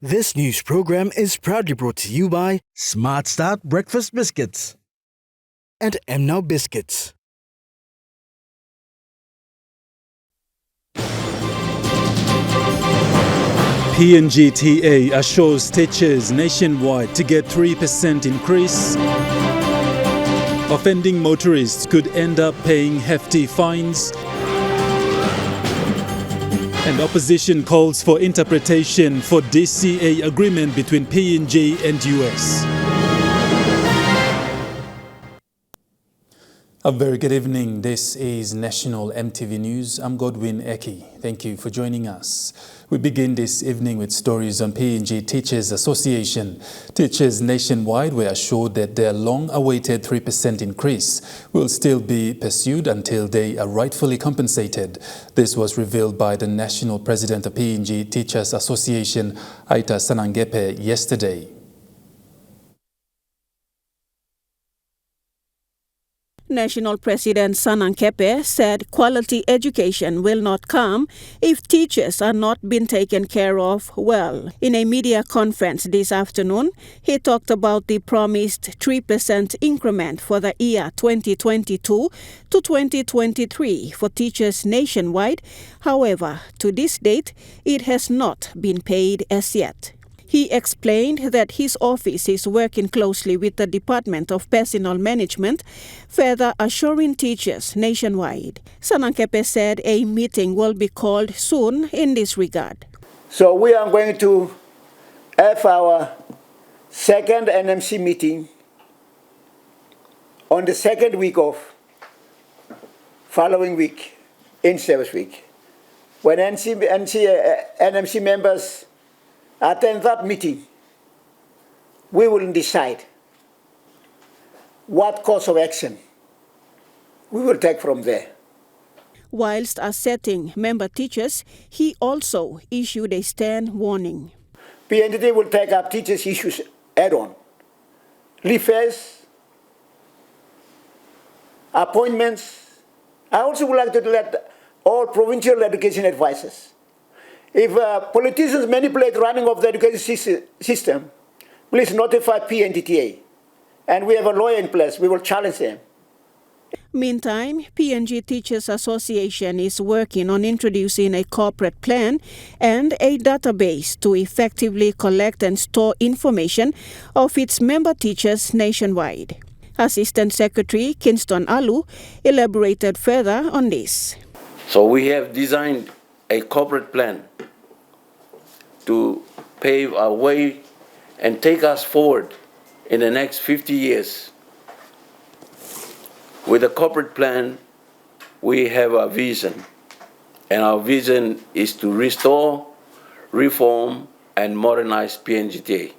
This news program is proudly brought to you by Smart Start Breakfast Biscuits and Now Biscuits. PNGTA assures teachers nationwide to get 3% increase. Offending motorists could end up paying hefty fines. And opposition calls for interpretation for DCA agreement between PNG and US. A very good evening. This is National Emtv News. I'm Godwin Eki. Thank you for joining us. We begin this evening with stories on PNG Teachers Association. Teachers nationwide were assured that their long-awaited 3% increase will still be pursued until they are rightfully compensated. This was revealed by the National President of PNG Teachers Association, Aita Sanangepe, yesterday. National President Sanangepe said quality education will not come if teachers are not being taken care of well. In a media conference this afternoon, he talked about the promised 3% increment for the year 2022 to 2023 for teachers nationwide. However, to this date, it has not been paid as yet. He explained that his office is working closely with the Department of Personnel Management, further assuring teachers nationwide. Sanangepe said a meeting will be called soon in this regard. So we are going to have our second NMC meeting on the second week of following week, in service week. When NMC members attend that meeting, we will decide what course of action we will take from there. Whilst asserting member teachers, he also issued a stern warning. PNG will take up teachers' issues head-on. Leavers, appointments. I also would like to let all provincial education advisors, if politicians manipulate running of the education system, please notify PNGTA. And we have a lawyer in place. We will challenge them. Meantime, PNG Teachers Association is working on introducing a corporate plan and a database to effectively collect and store information of its member teachers nationwide. Assistant Secretary Kingston Alu elaborated further on this. So we have designed a corporate plan to pave our way and take us forward in the next 50 years. With a corporate plan, we have a vision, and our vision is to restore, reform, and modernize PNGTA.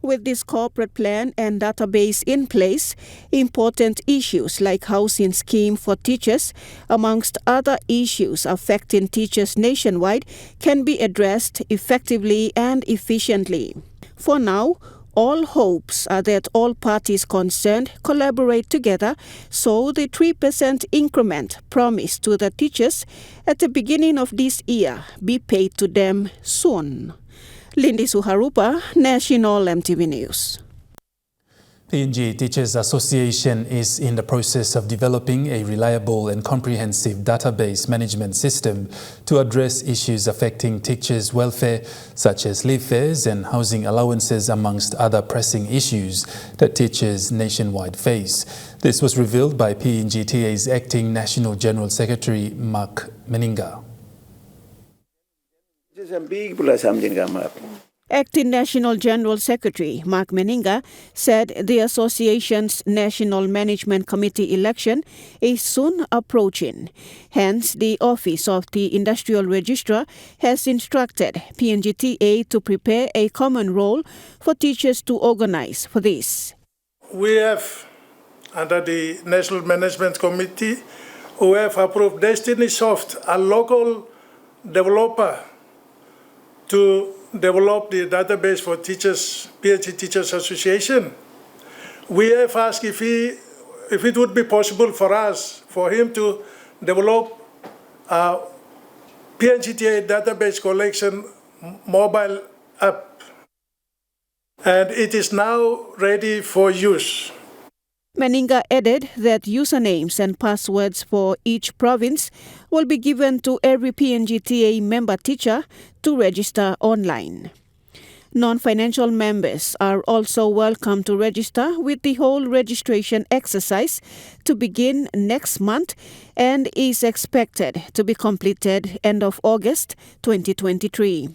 With this corporate plan and database in place, important issues like housing scheme for teachers, amongst other issues affecting teachers nationwide, can be addressed effectively and efficiently. For now, all hopes are that all parties concerned collaborate together so the 3% increment promised to the teachers at the beginning of this year be paid to them soon. Lindy Suharupa, National Emtv News. PNG Teachers Association is in the process of developing a reliable and comprehensive database management system to address issues affecting teachers' welfare, such as leave fares and housing allowances, amongst other pressing issues that teachers nationwide face. This was revealed by PNGTA's Acting National General Secretary, Mark Meninga. Acting National General Secretary Mark Meninga said the association's National Management Committee election is soon approaching. Hence, the Office of the Industrial Registrar has instructed PNGTA to prepare a common role for teachers to organize for this. We have, under the National Management Committee, who have approved Destiny Soft, a local developer, to develop the database for teachers, PNG Teachers Association. We have asked if it would be possible for him to develop a PNGTA database collection mobile app and it is now ready for use. Meninga added that usernames and passwords for each province will be given to every PNGTA member teacher to register online. Non-financial members are also welcome to register, with the whole registration exercise to begin next month and is expected to be completed end of August 2023.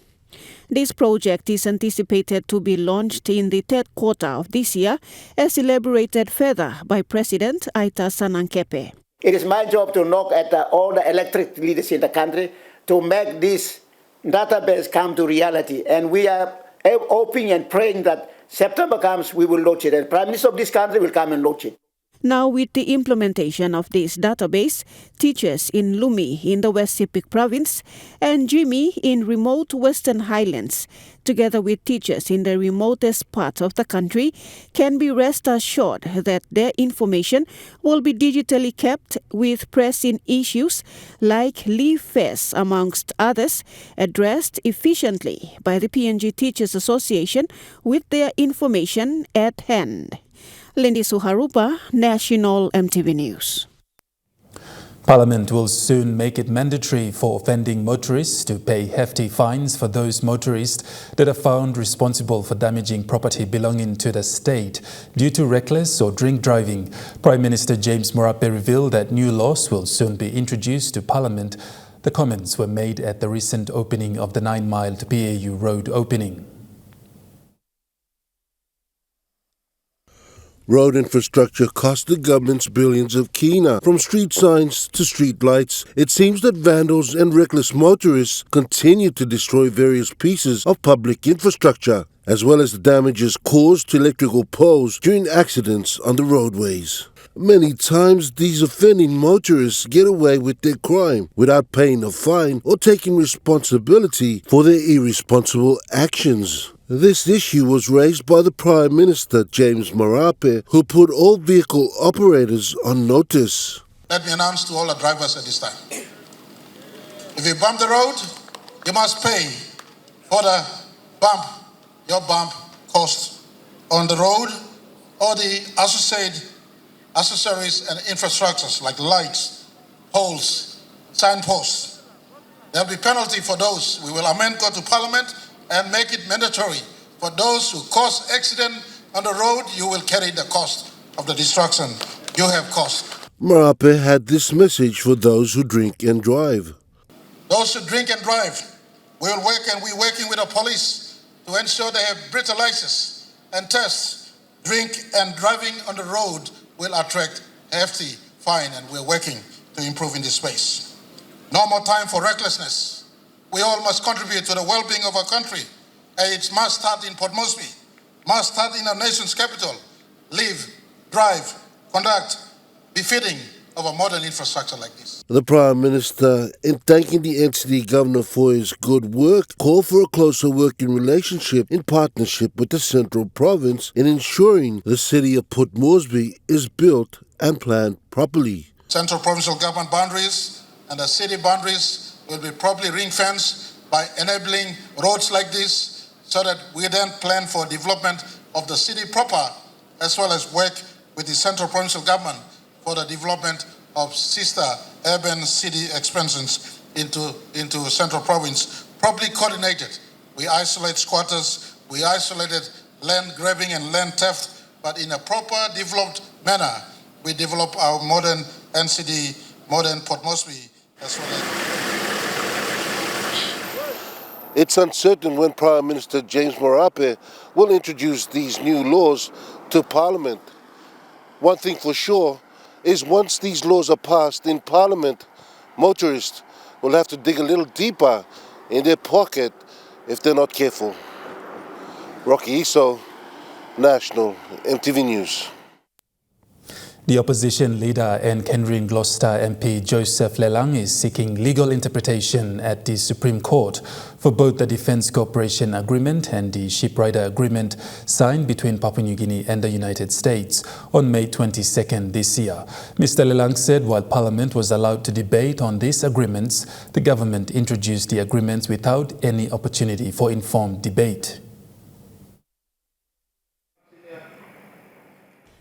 This project is anticipated to be launched in the third quarter of this year, as elaborated further by President Aita Sanankepe. It is my job to knock at all the electric leaders in the country to make this database come to reality. And we are hoping and praying that September comes, we will launch it. And Prime Minister of this country will come and launch it. Now, with the implementation of this database, teachers in Lumi in the West Sepik province and Jimmy in remote Western Highlands, together with teachers in the remotest part of the country, can be rest assured that their information will be digitally kept, with pressing issues like leave fares, amongst others, addressed efficiently by the PNG Teachers Association with their information at hand. Lindy Suharupa, National Emtv News. Parliament will soon make it mandatory for offending motorists to pay hefty fines for those motorists that are found responsible for damaging property belonging to the state due to reckless or drink driving. Prime Minister James Marape revealed that new laws will soon be introduced to Parliament. The comments were made at the recent opening of the 9-mile to PAU road opening. Road infrastructure cost the government's billions of kina. From street signs to street lights, it seems that vandals and reckless motorists continue to destroy various pieces of public infrastructure, as well as the damages caused to electrical poles during accidents on the roadways. Many times, these offending motorists get away with their crime without paying a fine or taking responsibility for their irresponsible actions. This issue was raised by the Prime Minister, James Marape, who put all vehicle operators on notice. Let me announce to all the drivers at this time. If you bump the road, you must pay for the bump, your bump cost on the road, or the associated accessories and infrastructures like lights, poles, signposts. There will be penalty for those. We will amend, go to Parliament, and make it mandatory for those who cause accident on the road. You will carry the cost of the destruction you have caused. Marape had this message for those who drink and drive. Those who drink and drive, we will work, and we're working with the police to ensure they have breathalyzers and tests. Drink and driving on the road will attract hefty fine, and we're working to improve in this space. No more time for recklessness. We all must contribute to the well-being of our country. And it must start in Port Moresby, must start in our nation's capital. Live, drive, conduct, befitting of a modern infrastructure like this. The Prime Minister, in thanking the NCD Governor for his good work, called for a closer working relationship in partnership with the Central Province in ensuring the city of Port Moresby is built and planned properly. Central Provincial Government boundaries and the city boundaries will be properly ring-fenced by enabling roads like this, so that we then plan for development of the city proper, as well as work with the Central Provincial Government for the development of sister urban city expansions into Central Province, properly coordinated. We isolate squatters, we isolated land grabbing and land theft, but in a proper developed manner, we develop our modern NCD, modern Port Moresby, as well as... It's uncertain when Prime Minister James Marape will introduce these new laws to Parliament. One thing for sure is once these laws are passed in Parliament, motorists will have to dig a little deeper in their pocket if they're not careful. Rocky Iso, National Emtv News. The opposition leader and Kenrin Gloucester MP Joseph Lelang is seeking legal interpretation at the Supreme Court for both the Defence Cooperation Agreement and the Shipwrighter Agreement signed between Papua New Guinea and the United States on May 22nd this year. Mr. Lelang said while Parliament was allowed to debate on these agreements, the government introduced the agreements without any opportunity for informed debate.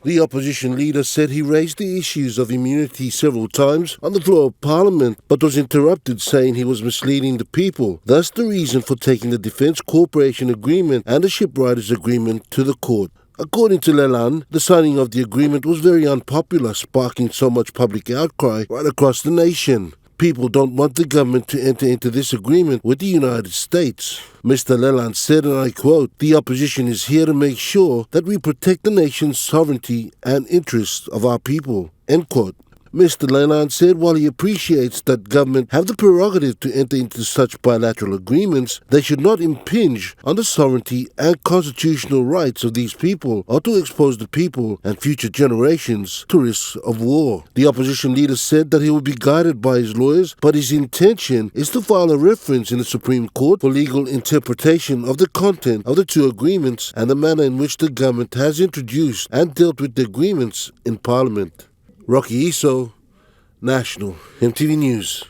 The opposition leader said he raised the issues of immunity several times on the floor of Parliament, but was interrupted, saying he was misleading the people. Thus the reason for taking the Defence Cooperation Agreement and the Shipwriters Agreement to the court. According to Leland, the signing of the agreement was very unpopular, sparking so much public outcry right across the nation. People don't want the government to enter into this agreement with the United States. Mr. Leland said, and I quote, "The opposition is here to make sure that we protect the nation's sovereignty and interests of our people," end quote. Mr. Leland said while he appreciates that government have the prerogative to enter into such bilateral agreements, they should not impinge on the sovereignty and constitutional rights of these people or to expose the people and future generations to risks of war. The opposition leader said that he will be guided by his lawyers, but his intention is to file a reference in the Supreme Court for legal interpretation of the content of the two agreements and the manner in which the government has introduced and dealt with the agreements in Parliament. Rocky Iso, National MTV News.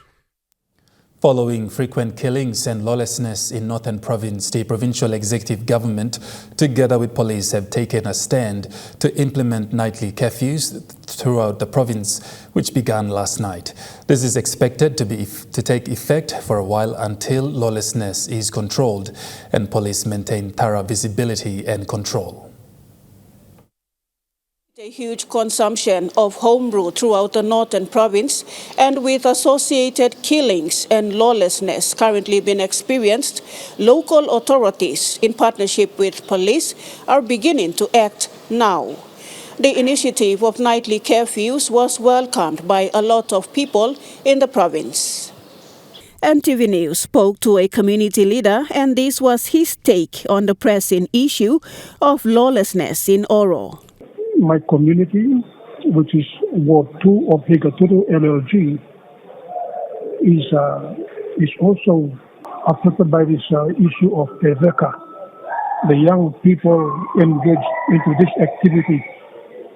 Following frequent killings and lawlessness in Northern Province, the provincial executive government, together with police, have taken a stand to implement nightly curfews throughout the province, which began last night. This is expected to take effect for a while until lawlessness is controlled and police maintain thorough visibility and control. A huge consumption of homebrew throughout the northern province, and with associated killings and lawlessness currently being experienced, local authorities, in partnership with police, are beginning to act now. The initiative of nightly curfews was welcomed by a lot of people in the province. Emtv News spoke to a community leader, and this was his take on the pressing issue of lawlessness in Oro. My community, which is Ward 2 of Higaturu LLG, is also affected by this issue of Eveka. The young people engaged into this activity.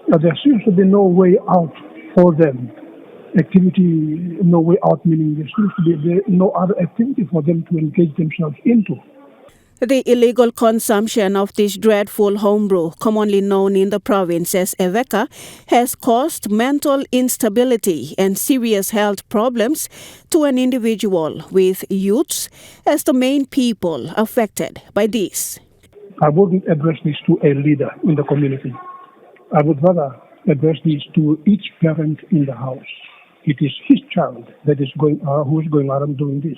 There seems to be no way out for them. No way out meaning there seems to be no other activity for them to engage themselves into. The illegal consumption of this dreadful homebrew, commonly known in the province as Eveka, has caused mental instability and serious health problems to an individual, with youths as the main people affected by this. I wouldn't address this to a leader in the community. I would rather address this to each parent in the house. It is his child that is who is going around doing this.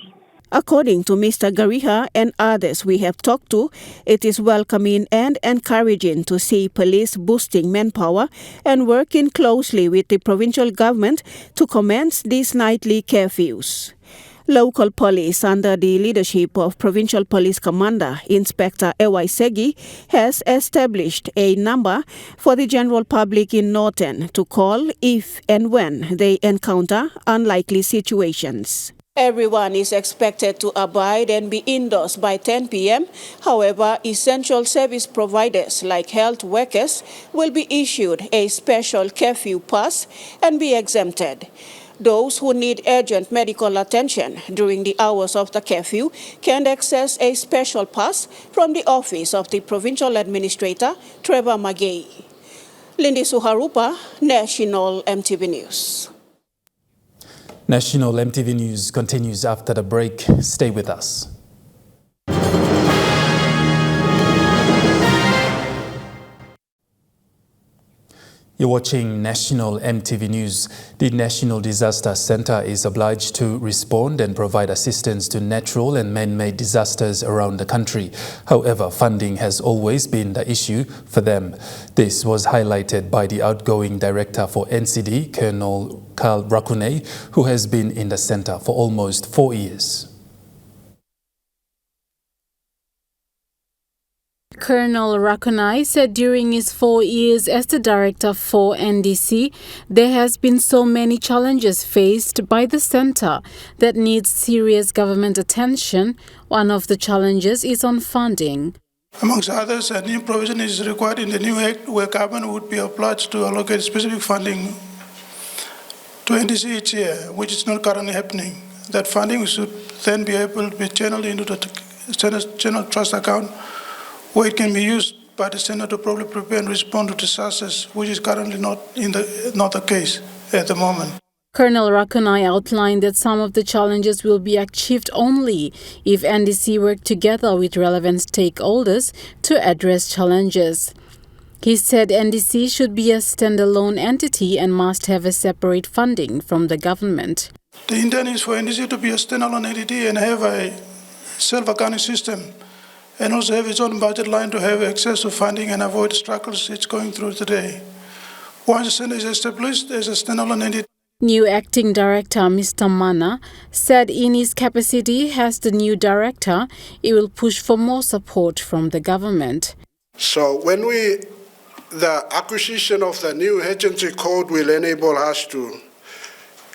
According to Mr. Gariha and others we have talked to, it is welcoming and encouraging to see police boosting manpower and working closely with the provincial government to commence these nightly curfews. Local police, under the leadership of Provincial Police Commander Inspector Ewai Segi, has established a number for the general public in Northern to call if and when they encounter unlikely situations. Everyone is expected to abide and be indoors by 10 p.m. However, essential service providers like health workers will be issued a special curfew pass and be exempted. Those who need urgent medical attention during the hours of the curfew can access a special pass from the office of the Provincial Administrator, Trevor Magay. Lindy Suharupa, National MTV News. National MTV News continues after the break. Stay with us. You're watching National MTV News. The National Disaster Center is obliged to respond and provide assistance to natural and man-made disasters around the country. However, funding has always been the issue for them. This was highlighted by the outgoing director for NCD, Colonel Karl Rakune, who has been in the center for almost 4 years. Colonel Rakonai said during his 4 years as the director for NDC, there has been so many challenges faced by the centre that needs serious government attention. One of the challenges is on funding. Amongst others, a new provision is required in the new Act where government would be obliged to allocate specific funding to NDC each year, which is not currently happening. That funding should then be able to be channeled into the general trust account, where it can be used by the Senate to probably prepare and respond to disasters, which is currently not the case at the moment. Colonel Rakunai outlined that some of the challenges will be achieved only if NDC work together with relevant stakeholders to address challenges. He said NDC should be a standalone entity and must have a separate funding from the government. The intent is for NDC to be a standalone entity and have a self-accounting system, and also have its own budget line to have access to funding and avoid struggles it's going through today. Once the center is established as a standalone entity, New Acting Director Mr. Mana said in his capacity as the new director, he will push for more support from the government. So the acquisition of the new agency code will enable us to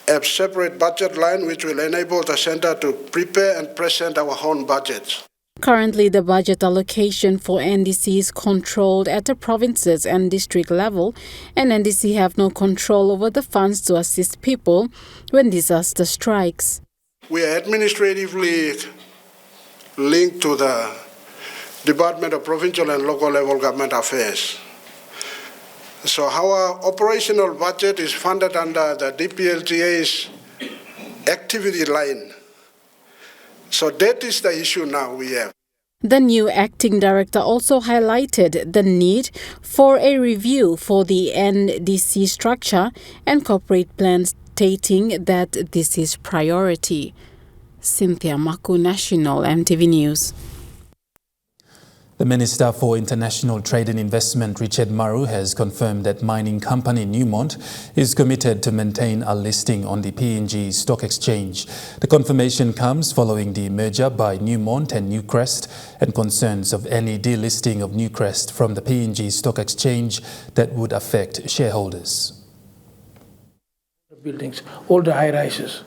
have separate budget line, which will enable the center to prepare and present our own budgets. Currently, the budget allocation for NDC is controlled at the provinces and district level, and NDC have no control over the funds to assist people when disaster strikes. We are administratively linked to the Department of Provincial and Local Level Government Affairs. So our operational budget is funded under the DPLGA's activity line. So that is the issue now we have. The new acting director also highlighted the need for a review for the NDC structure and corporate plans, stating that this is priority. Cynthia Maku, National Emtv News. The Minister for International Trade and Investment, Richard Maru, has confirmed that mining company Newmont is committed to maintain a listing on the PNG Stock Exchange. The confirmation comes following the merger by Newmont and Newcrest and concerns of any delisting of Newcrest from the PNG Stock Exchange that would affect shareholders. Buildings, all the high-rises.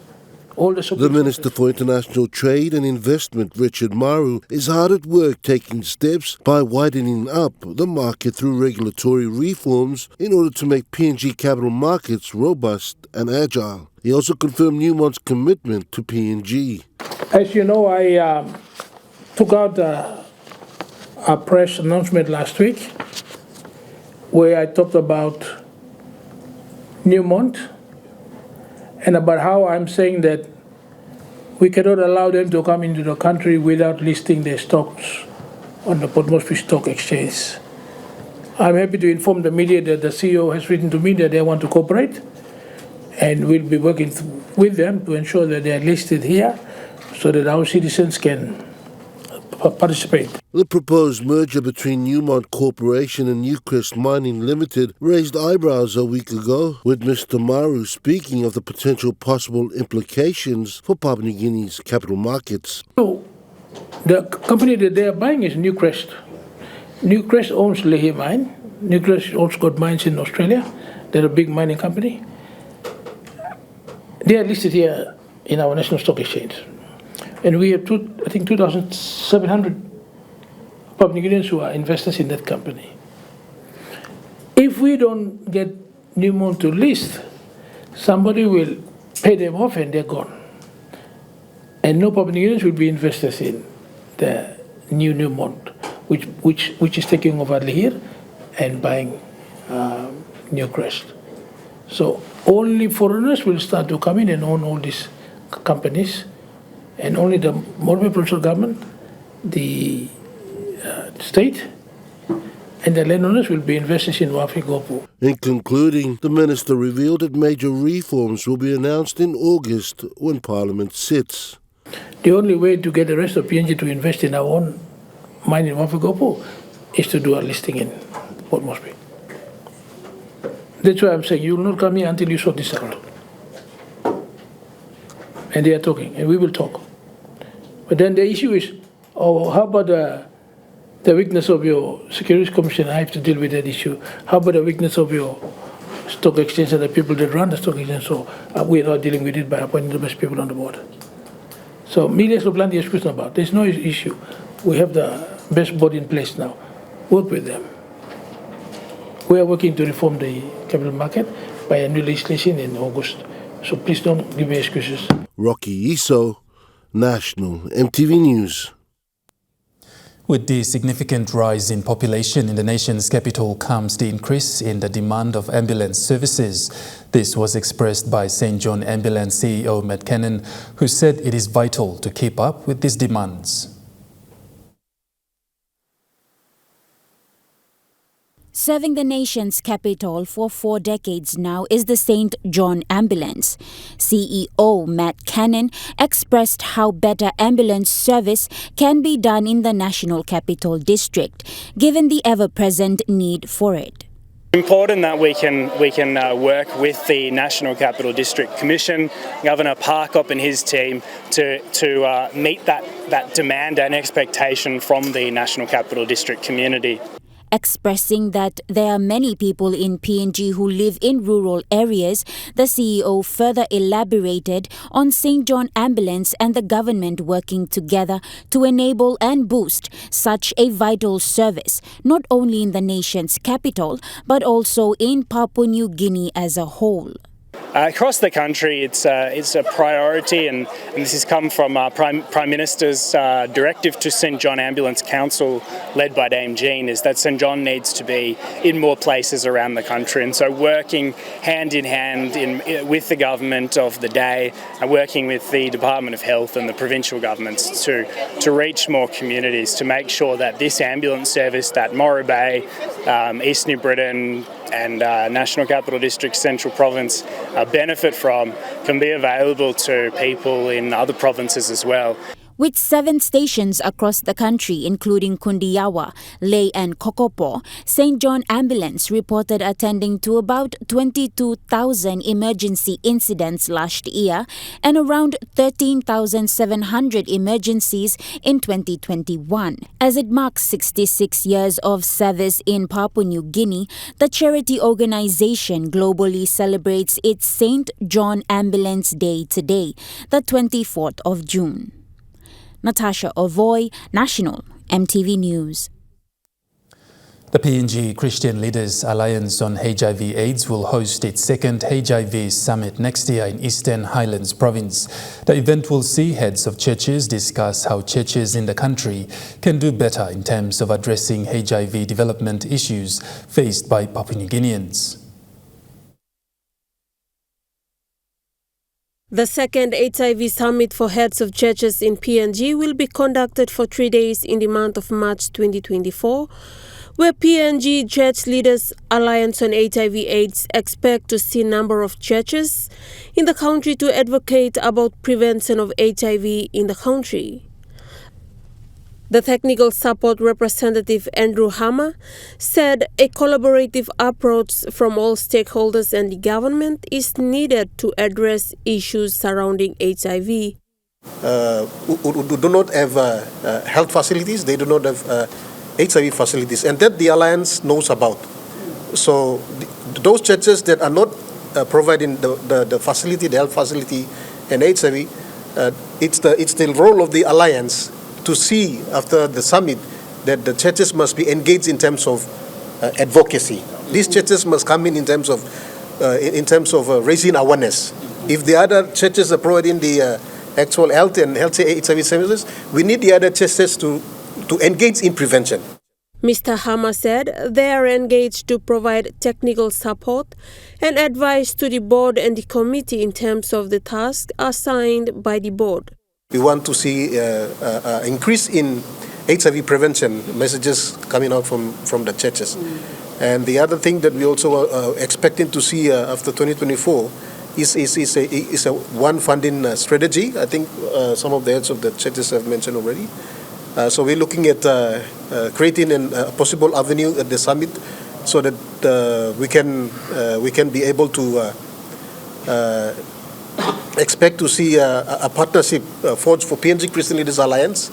The Minister for International Trade and Investment, Richard Maru, is hard at work taking steps by widening up the market through regulatory reforms in order to make PNG capital markets robust and agile. He also confirmed Newmont's commitment to PNG. As you know, I took out a press announcement last week where I talked about Newmont and about how I'm saying that we cannot allow them to come into the country without listing their stocks on the Port Moresby Stock Exchange. I'm happy to inform the media that the CEO has written to me that they want to cooperate, and we'll be working with them to ensure that they are listed here so that our citizens can participate. The proposed merger between Newmont Corporation and Newcrest Mining Limited raised eyebrows a week ago, with Mr. Maru speaking of the potential possible implications for Papua New Guinea's capital markets. So, the company that they are buying is Newcrest. Newcrest owns Lehi Mine. Newcrest also got mines in Australia. They're a big mining company. They are listed here in our National Stock Exchange. And we have, 2,700 Papua New Guineans who are investors in that company. If we don't get Newmont to list, somebody will pay them off and they're gone. And no Papua New Guineans will be investors in the new Newmont, which is taking over here and buying Newcrest. So only foreigners will start to come in and own all these companies, and only the Morbe provincial government, the state, and the landowners will be investors in Wafi-Gopu. In concluding, the minister revealed that major reforms will be announced in August when Parliament sits. The only way to get the rest of PNG to invest in our own mine in Wafi-Gopu is to do a listing in Port Moresby. That's why I'm saying you will not come here until you sort this out. And they are talking, and we will talk. But then the issue is, how about the weakness of your Securities Commission? I have to deal with that issue. How about the weakness of your stock exchange and the people that run the stock exchange? So we are not dealing with it by appointing the best people on the board. So media is plenty of question about. There's no issue. We have the best board in place now. Work with them. We are working to reform the capital market by a new legislation in August. So please don't give me excuses. Rocky Iso, National Emtv News. With the significant rise in population in the nation's capital comes the increase in the demand of ambulance services. This was expressed by St. John Ambulance CEO Matt Cannon, who said it is vital to keep up with these demands. Serving the nation's capital for 4 decades now is the St. John Ambulance. CEO Matt Cannon expressed how better ambulance service can be done in the National Capital District, given the ever-present need for it. Important that we can work with the National Capital District Commission, Governor Parkop and his team to meet that demand and expectation from the National Capital District community. Expressing that there are many people in PNG who live in rural areas, the CEO further elaborated on St. John Ambulance and the government working together to enable and boost such a vital service, not only in the nation's capital, but also in Papua New Guinea as a whole. Across the country, it's a priority, and this has come from Prime Minister's directive to St. John Ambulance Council, led by Dame Jean, is that St. John needs to be in more places around the country. And so working hand in hand with the government of the day, working with the Department of Health and the provincial governments to reach more communities, to make sure that this ambulance service that Morro Bay, East New Britain and National Capital District Central Province benefit from can be available to people in other provinces as well. With 7 stations across the country, including Kundiawa, Ley and Kokopo, St. John Ambulance reported attending to about 22,000 emergency incidents last year and around 13,700 emergencies in 2021. As it marks 66 years of service in Papua New Guinea, the charity organization globally celebrates its St. John Ambulance Day today, the 24th of June. Natasha Ovoy, National Emtv News. The PNG Christian Leaders Alliance on HIV/AIDS will host its second HIV Summit next year in Eastern Highlands Province. The event will see heads of churches discuss how churches in the country can do better in terms of addressing HIV development issues faced by Papua New Guineans. The second HIV Summit for Heads of Churches in PNG will be conducted for 3 days in the month of March 2024, where PNG Church Leaders Alliance on HIV/AIDS expect to see a number of churches in the country to advocate about prevention of HIV in the country. The technical support representative Andrew Hammer said a collaborative approach from all stakeholders and the government is needed to address issues surrounding HIV. Who do not have health facilities, they do not have HIV facilities, and that the Alliance knows about. So those churches that are not providing the facility, the health facility and HIV, it's the role of the Alliance to see after the summit that the churches must be engaged in terms of advocacy. These churches must come in terms of raising awareness. If the other churches are providing the actual health and healthy HIV services, we need the other churches to engage in prevention. Mr. Hammer said they are engaged to provide technical support and advice to the board and the committee in terms of the tasks assigned by the board. We want to see an increase in HIV prevention messages coming out from the churches. And the other thing that we also are expecting to see after 2024 is a one funding strategy. I think some of the heads of the churches have mentioned already. So we're looking at creating a possible avenue at the summit so that we can be able to expect to see a partnership forged for PNG Christian Leaders Alliance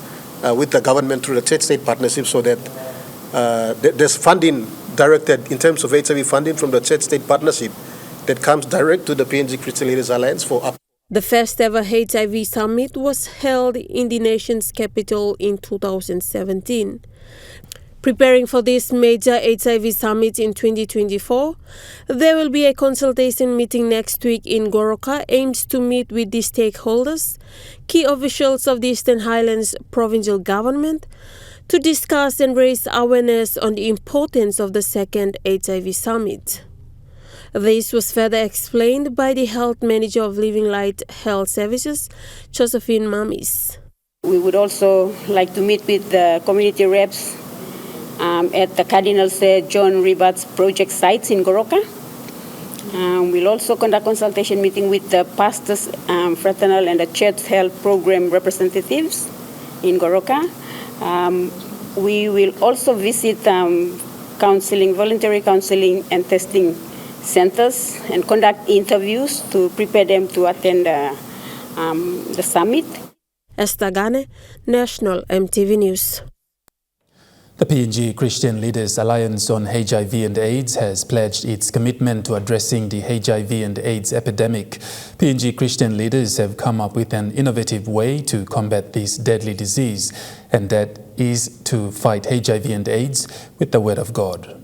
with the government through the church-state partnership, so that there's funding directed in terms of HIV funding from the church-state partnership that comes direct to the PNG Christian Leaders Alliance for up. The first ever HIV Summit was held in the nation's capital in 2017. Preparing for this major HIV Summit in 2024, there will be a consultation meeting next week in Goroka aims to meet with the stakeholders, key officials of the Eastern Highlands Provincial Government, to discuss and raise awareness on the importance of the second HIV summit. This was further explained by the health manager of Living Light Health Services, Josephine Mamis. We would also like to meet with the community reps at the Cardinal John Ribart's project sites in Goroka. We'll also conduct consultation meeting with the pastors, fraternal and the church health program representatives in Goroka. We will also visit counseling, voluntary counseling and testing centers and conduct interviews to prepare them to attend the summit. Esther Gane, National Emtv News. The PNG Christian Leaders Alliance on HIV and AIDS has pledged its commitment to addressing the HIV and AIDS epidemic. PNG Christian leaders have come up with an innovative way to combat this deadly disease, and that is to fight HIV and AIDS with the Word of God.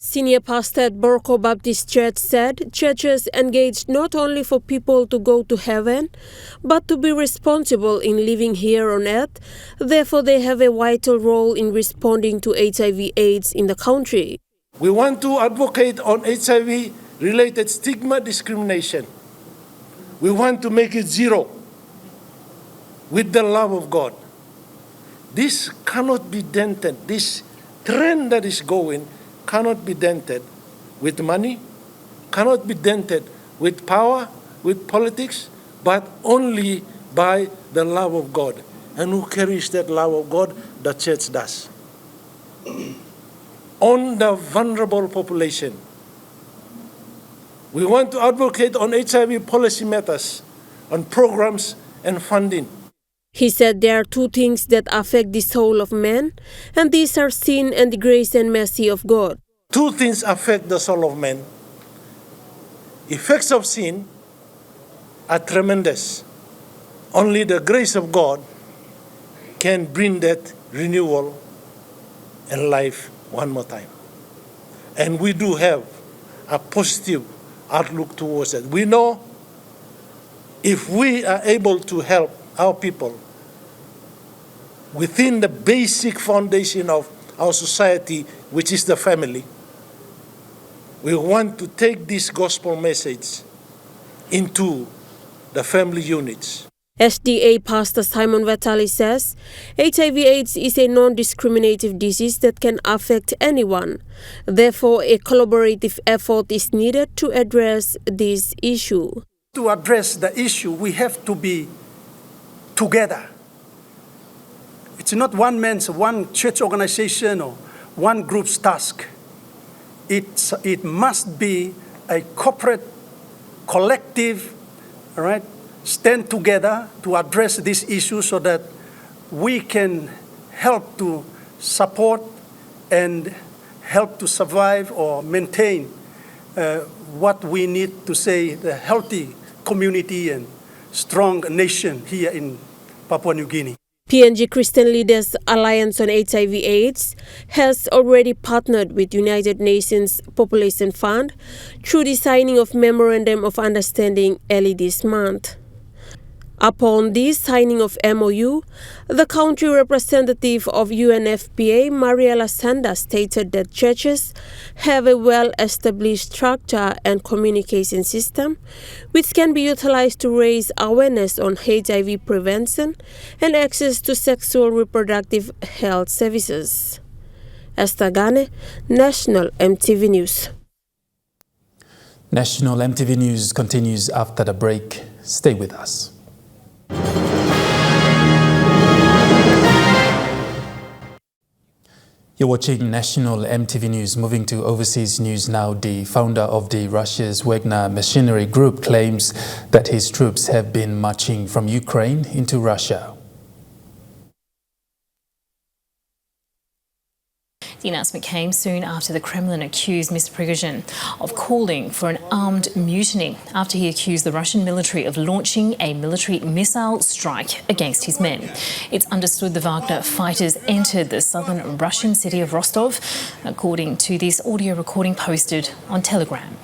Senior pastor at Borko Baptist Church said churches engaged not only for people to go to heaven, but to be responsible in living here on earth. Therefore, they have a vital role in responding to HIV/AIDS in the country. We want to advocate on HIV-related stigma discrimination. We want to make it zero with the love of God. This cannot be dented. This trend that is going cannot be dented with money, cannot be dented with power, with politics, but only by the love of God. And who carries that love of God? The church does. On the vulnerable population, we want to advocate on HIV policy matters, on programs and funding. He said there are two things that affect the soul of man, and these are sin and the grace and mercy of God. Two things affect the soul of man. Effects of sin are tremendous. Only the grace of God can bring that renewal and life one more time. And we do have a positive outlook towards it. We know if we are able to help our people within the basic foundation of our society, which is the family, we want to take this gospel message into the family units. SDA Pastor Simon Vatali says HIV/AIDS is a non-discriminative disease that can affect anyone. Therefore, a collaborative effort is needed to address this issue. To address the issue, we have to be together. It's not one man's, one church organization or one group's task. It must be a corporate, collective, all right, stand together to address this issue so that we can help to support and help to survive or maintain what we need to say, the healthy community and strong nation here in Papua New Guinea. PNG Christian Leaders Alliance on HIV/AIDS has already partnered with United Nations Population Fund through the signing of Memorandum of Understanding early this month. Upon this signing of MOU, the country representative of UNFPA, Mariela Sanda, stated that churches have a well-established structure and communication system which can be utilized to raise awareness on HIV prevention and access to sexual reproductive health services. Esther Gane, National Emtv News. National Emtv News continues after the break. Stay with us. You're watching National Emtv News. Moving to overseas news now, the founder of the Russia's Wagner Machinery Group claims that his troops have been marching from Ukraine into Russia. The announcement came soon after the Kremlin accused Mr. Prigozhin of calling for an armed mutiny after he accused the Russian military of launching a military missile strike against his men. It's understood the Wagner fighters entered the southern Russian city of Rostov, according to this audio recording posted on Telegram.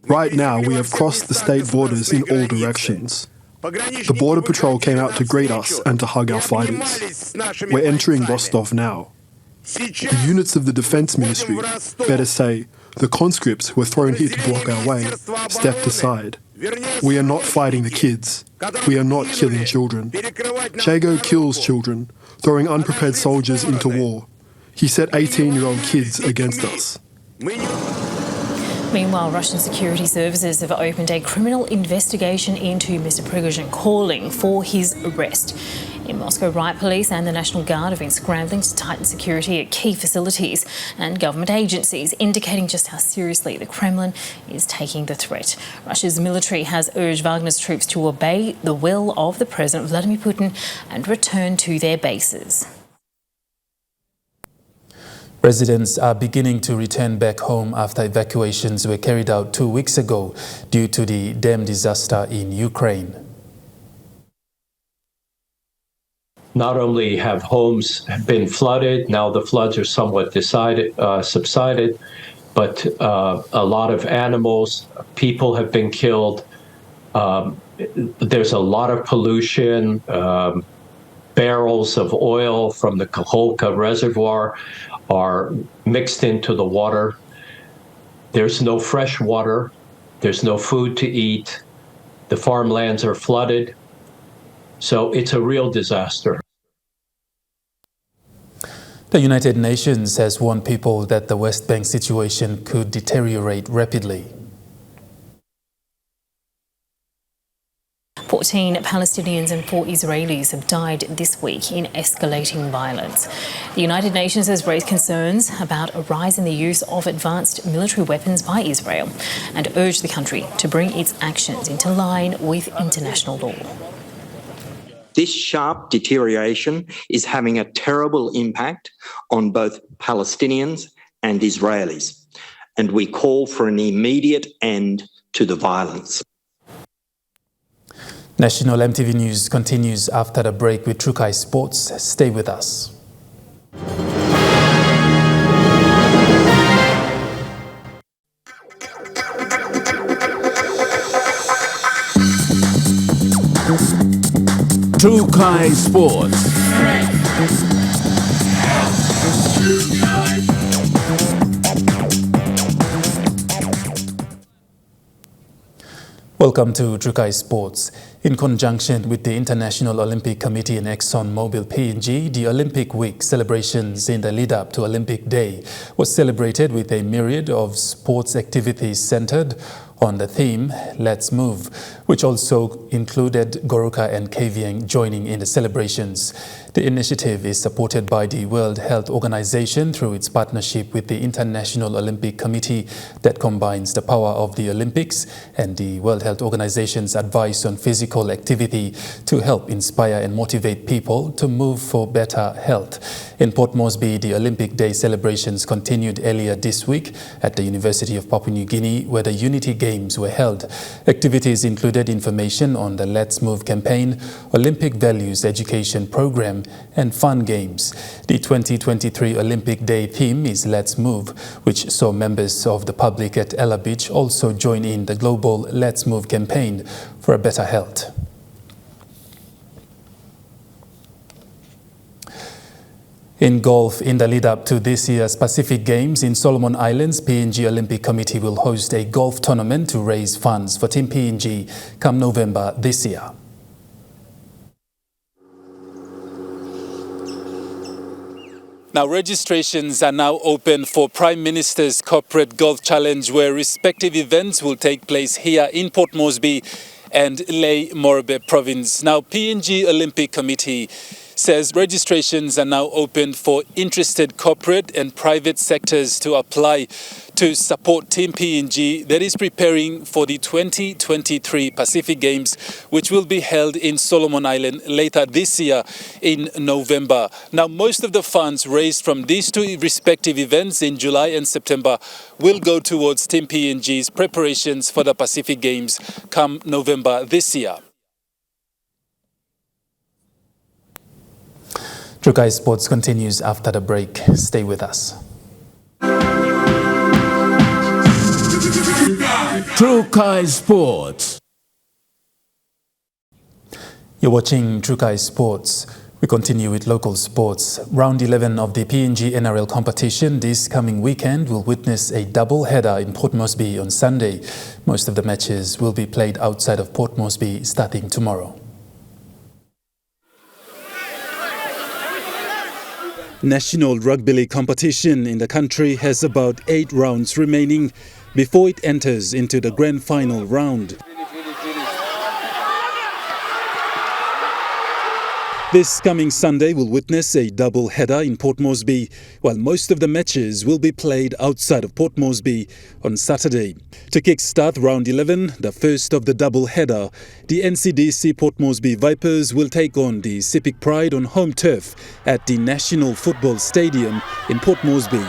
Right now, we have crossed the state borders in all directions. The Border Patrol came out to greet us and to hug our fighters. We're entering Rostov now. The units of the Defence Ministry, better say, the conscripts who were thrown here to block our way, stepped aside. We are not fighting the kids. We are not killing children. Chago kills children, throwing unprepared soldiers into war. He set 18-year-old kids against us. Meanwhile, Russian security services have opened a criminal investigation into Mr. Prigozhin, calling for his arrest. In Moscow, riot police and the National Guard have been scrambling to tighten security at key facilities and government agencies, indicating just how seriously the Kremlin is taking the threat. Russia's military has urged Wagner's troops to obey the will of the President Vladimir Putin and return to their bases. Residents are beginning to return back home after evacuations were carried out 2 weeks ago due to the dam disaster in Ukraine. Not only have homes been flooded, now the floods are somewhat subsided, but a lot of animals, people have been killed. There's a lot of pollution. Barrels of oil from the Kakhovka reservoir are mixed into the water. There's no fresh water. There's no food to eat. The farmlands are flooded. So it's a real disaster. The United Nations has warned people that the West Bank situation could deteriorate rapidly. 14 Palestinians and 4 Israelis have died this week in escalating violence. The United Nations has raised concerns about a rise in the use of advanced military weapons by Israel and urged the country to bring its actions into line with international law. This sharp deterioration is having a terrible impact on both Palestinians and Israelis, and we call for an immediate end to the violence. National Emtv News continues after the break with Trukai Sports. Stay with us. Trukai Sports. Welcome to Trukai Sports. In conjunction with the International Olympic Committee and ExxonMobil PNG, the Olympic Week celebrations in the lead-up to Olympic Day was celebrated with a myriad of sports activities centered on the theme, Let's Move, which also included Goroka and Kavieng joining in the celebrations. The initiative is supported by the World Health Organization through its partnership with the International Olympic Committee that combines the power of the Olympics and the World Health Organization's advice on physical activity to help inspire and motivate people to move for better health. In Port Moresby, the Olympic Day celebrations continued earlier this week at the University of Papua New Guinea, where the Unity Games were held. Activities included information on the Let's Move campaign, Olympic Values Education Program, and fun games. The 2023 Olympic Day theme is Let's Move, which saw members of the public at Ella Beach also join in the global Let's Move campaign for a better health. In golf, in the lead-up to this year's Pacific Games in Solomon Islands, PNG Olympic Committee will host a golf tournament to raise funds for Team PNG come November this year. Now, registrations are now open for Prime Minister's Corporate Golf Challenge, where respective events will take place here in Port Moresby and Lae Morobe Province. Now, PNG Olympic Committee says registrations are now open for interested corporate and private sectors to apply to support Team PNG that is preparing for the 2023 Pacific Games, which will be held in Solomon Island later this year in November. Now, most of the funds raised from these two respective events in July and September will go towards Team PNG's preparations for the Pacific Games come November this year. Trukai Sports continues after the break. Stay with us. Trukai Sports. You're watching Trukai Sports. We continue with local sports. Round 11 of the PNG NRL competition this coming weekend will witness a double header in Port Moresby on Sunday. Most of the matches will be played outside of Port Moresby starting tomorrow. National Rugby League competition in the country has about 8 rounds remaining before it enters into the grand final round. This coming Sunday will witness a double header in Port Moresby, while most of the matches will be played outside of Port Moresby on Saturday. To kick-start round 11, the first of the double header, the NCDC Port Moresby Vipers will take on the Civic Pride on home turf at the National Football Stadium in Port Moresby.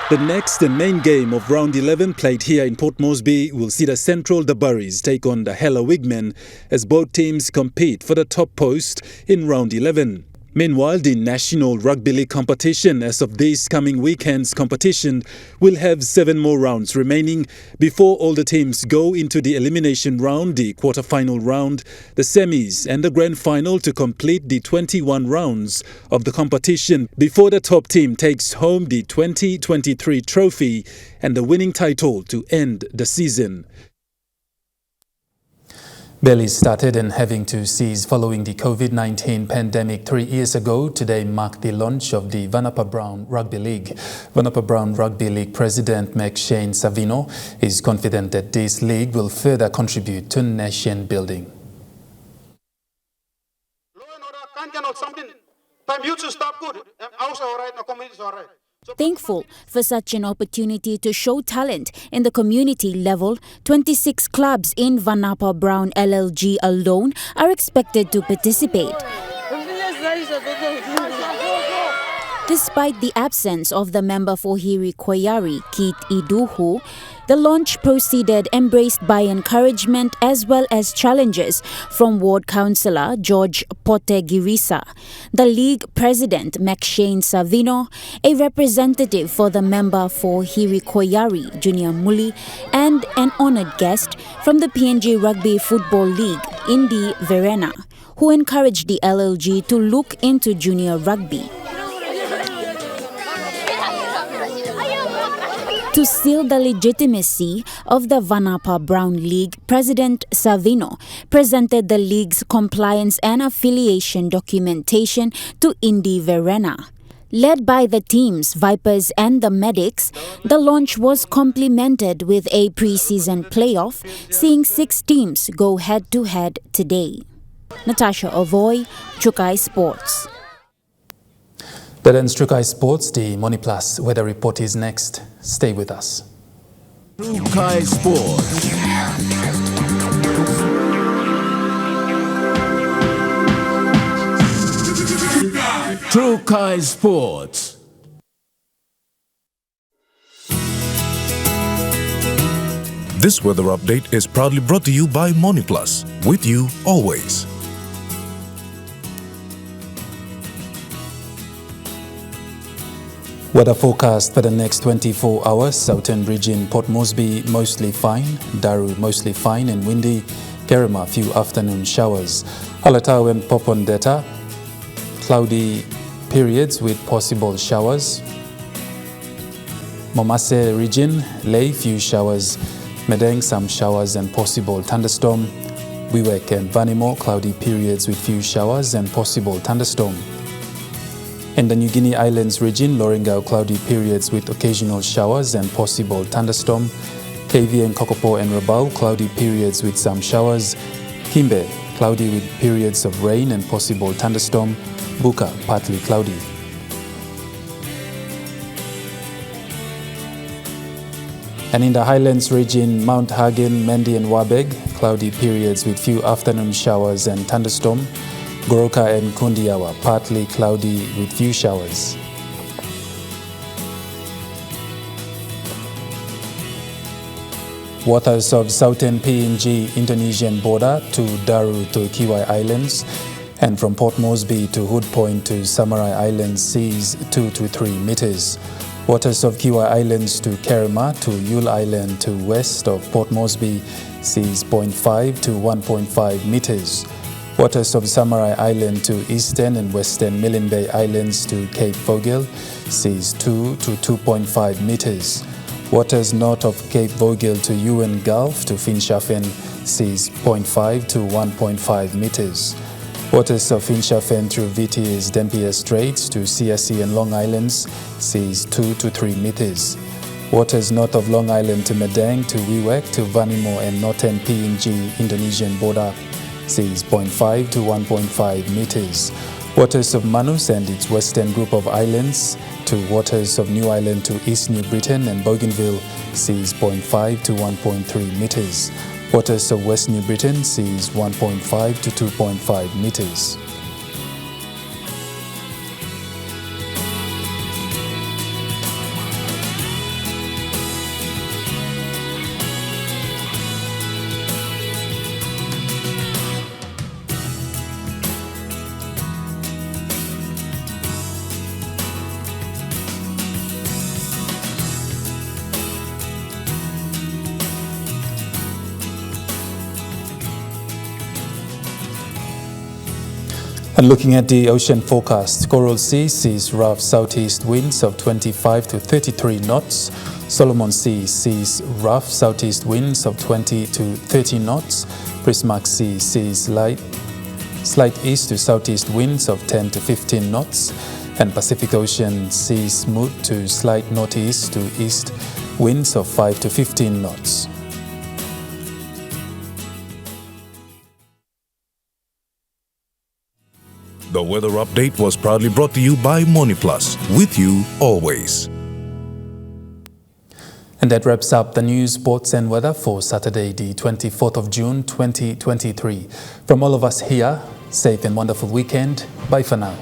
The next and main game of round 11 played here in Port Moresby will see the Central Dabaris take on the Hella Wigmen as both teams compete for the top post in round 11. Meanwhile, the National Rugby League competition as of this coming weekend's competition will have 7 more rounds remaining before all the teams go into the elimination round, the quarter-final round, the semis and the grand final to complete the 21 rounds of the competition before the top team takes home the 2023 trophy and the winning title to end the season. Barely started and having to cease following the COVID-19 pandemic 3 years ago, today marked the launch of the Vanapa Brown Rugby League. Vanapa Brown Rugby League President McShane Savino is confident that this league will further contribute to nation building. Thankful for such an opportunity to show talent in the community level, 26 clubs in Vanapa Brown LLG alone are expected to participate. Despite the absence of the member for Hiri Koyari, Keith Iduhu, the launch proceeded embraced by encouragement as well as challenges from Ward Councillor George Potegirisa, the league president McShane Savino, a representative for the member for Hiri Koyari, Junior Muli, and an honoured guest from the PNG Rugby Football League, Indy Verena, who encouraged the LLG to look into junior rugby. To seal the legitimacy of the Vanapa Brown League, President Savino presented the league's compliance and affiliation documentation to Indy Verena. Led by the teams, Vipers and the Medics, the launch was complemented with a pre-season playoff, seeing 6 teams go head-to-head today. Natasha Ovoy, Trukai Sports. That ends Trukai Sports. The Money Plus weather report is next. Stay with us. Trukai Sports. Trukai Sports. This weather update is proudly brought to you by Money Plus. With you always. Weather forecast for the next 24 hours. Southern region, Port Moresby mostly fine, Daru mostly fine and windy, Kerema few afternoon showers. Alatau and Popondetta, cloudy periods with possible showers. Momase region, Ley few showers, Medeng some showers and possible thunderstorm. Wewak and Vanimo, cloudy periods with few showers and possible thunderstorm. In the New Guinea Islands region, Lorengau, cloudy periods with occasional showers and possible thunderstorm. KV and Kokopo and Rabaul, cloudy periods with some showers. Kimbe, cloudy with periods of rain and possible thunderstorm. Buka, partly cloudy. And in the Highlands region, Mount Hagen, Mendi and Wabeg, cloudy periods with few afternoon showers and thunderstorm. Goroka and Kundiawa, partly cloudy with few showers. Waters of southern PNG Indonesian border to Daru to Kiwai Islands, and from Port Moresby to Hood Point to Samarai Islands seas 2 to 3 meters. Waters of Kiwa Islands to Kerema to Yule Island to west of Port Moresby, seas 0.5 to 1.5 meters. Waters of Samarai Island to eastern and western Milne Bay Islands to Cape Vogel, seas 2 to 2.5 meters. Waters north of Cape Vogel to Ewan Gulf to Finschhafen, seas 0.5 to 1.5 meters. Waters of Finschhafen through VTA's Dampier Straits to CSE and Long Islands, seas 2 to 3 meters. Waters north of Long Island to Medang to Wewak to Vanimo and northern PNG Indonesian border, seas 0.5 to 1.5 meters. Waters of Manus and its western group of islands to waters of New Ireland to East New Britain and Bougainville, seas 0.5 to 1.3 meters. Waters of West New Britain, seas 1.5 to 2.5 meters. And looking at the ocean forecast, Coral Sea sees rough southeast winds of 25 to 33 knots. Solomon Sea sees rough southeast winds of 20 to 30 knots. Prismax Sea sees slight east to southeast winds of 10 to 15 knots. And Pacific Ocean sees smooth to slight northeast to east winds of 5 to 15 knots. The weather update was proudly brought to you by MoneyPlus, with you always. And that wraps up the news, sports and weather for Saturday, the 24th of June, 2023. From all of us here, safe and wonderful weekend. Bye for now.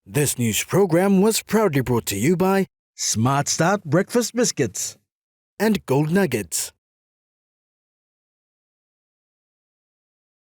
This news program was proudly brought to you by Smart Start Breakfast Biscuits and Gold Nuggets.